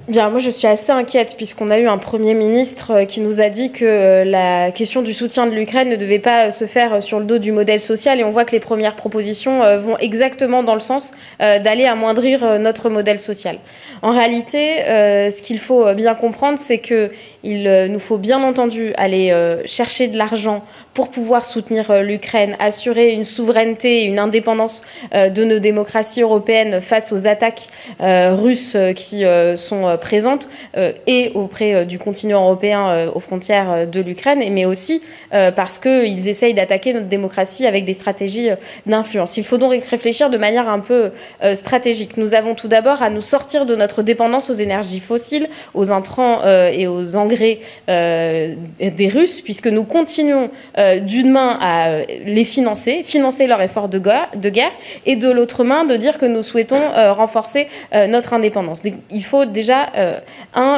Bien, moi je suis assez inquiète puisqu'on a eu un Premier ministre qui nous a dit que la question du soutien de l'Ukraine ne devait pas se faire sur le dos du modèle social, et on voit que les premières propositions vont exactement dans le sens d'aller amoindrir notre modèle social. En réalité, ce qu'il faut bien comprendre, c'est qu'il nous faut bien entendu aller chercher de l'argent pour pouvoir soutenir l'Ukraine, assurer une souveraineté et une indépendance de nos démocraties européennes face aux attaques russes qui sont présentes et auprès du continent européen aux frontières de l'Ukraine, mais aussi parce qu'ils essayent d'attaquer notre démocratie avec des stratégies d'influence. Il faut donc réfléchir de manière un peu stratégique. Nous avons tout d'abord à nous sortir de notre dépendance aux énergies fossiles, aux intrants et aux engrais des Russes, puisque nous continuons d'une main à les financer leur effort de guerre, et de l'autre main de dire que nous souhaitons renforcer notre indépendance. Donc, il faut déjà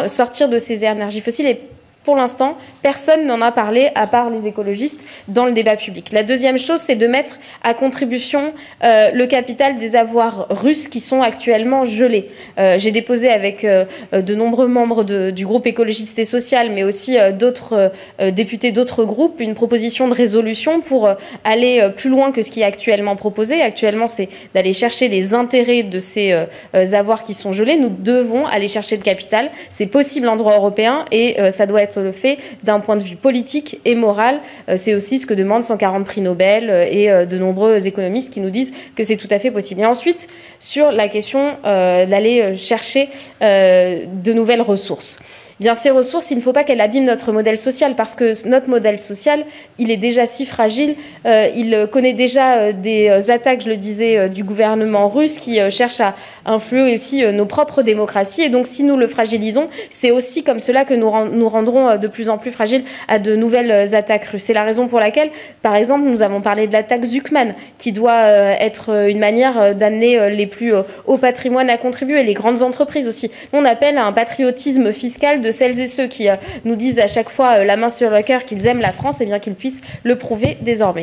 sortir de ces énergies fossiles, et pour l'instant, personne n'en a parlé, à part les écologistes, dans le débat public. La deuxième chose, c'est de mettre à contribution le capital des avoirs russes qui sont actuellement gelés. J'ai déposé avec de nombreux membres du groupe écologiste et social, mais aussi d'autres députés d'autres groupes, une proposition de résolution pour aller plus loin que ce qui est actuellement proposé. Actuellement, c'est d'aller chercher les intérêts de ces avoirs qui sont gelés. Nous devons aller chercher le capital. C'est possible en droit européen, et ça doit être le fait d'un point de vue politique et moral. C'est aussi ce que demandent 140 prix Nobel et de nombreux économistes qui nous disent que c'est tout à fait possible. Et ensuite, sur la question d'aller chercher de nouvelles ressources. Bien, ces ressources, il ne faut pas qu'elles abîment notre modèle social, parce que notre modèle social, il est déjà si fragile, il connaît déjà des attaques, je le disais, du gouvernement russe qui cherche à influer aussi nos propres démocraties, et donc si nous le fragilisons, c'est aussi comme cela que nous rendrons de plus en plus fragiles à de nouvelles attaques russes. C'est la raison pour laquelle, par exemple, nous avons parlé de l'attaque Zucman, qui doit être une manière d'amener les plus hauts patrimoines à contribuer, les grandes entreprises aussi. On appelle à un patriotisme fiscal de celles et ceux qui nous disent à chaque fois la main sur le cœur qu'ils aiment la France, et bien qu'ils puissent le prouver désormais.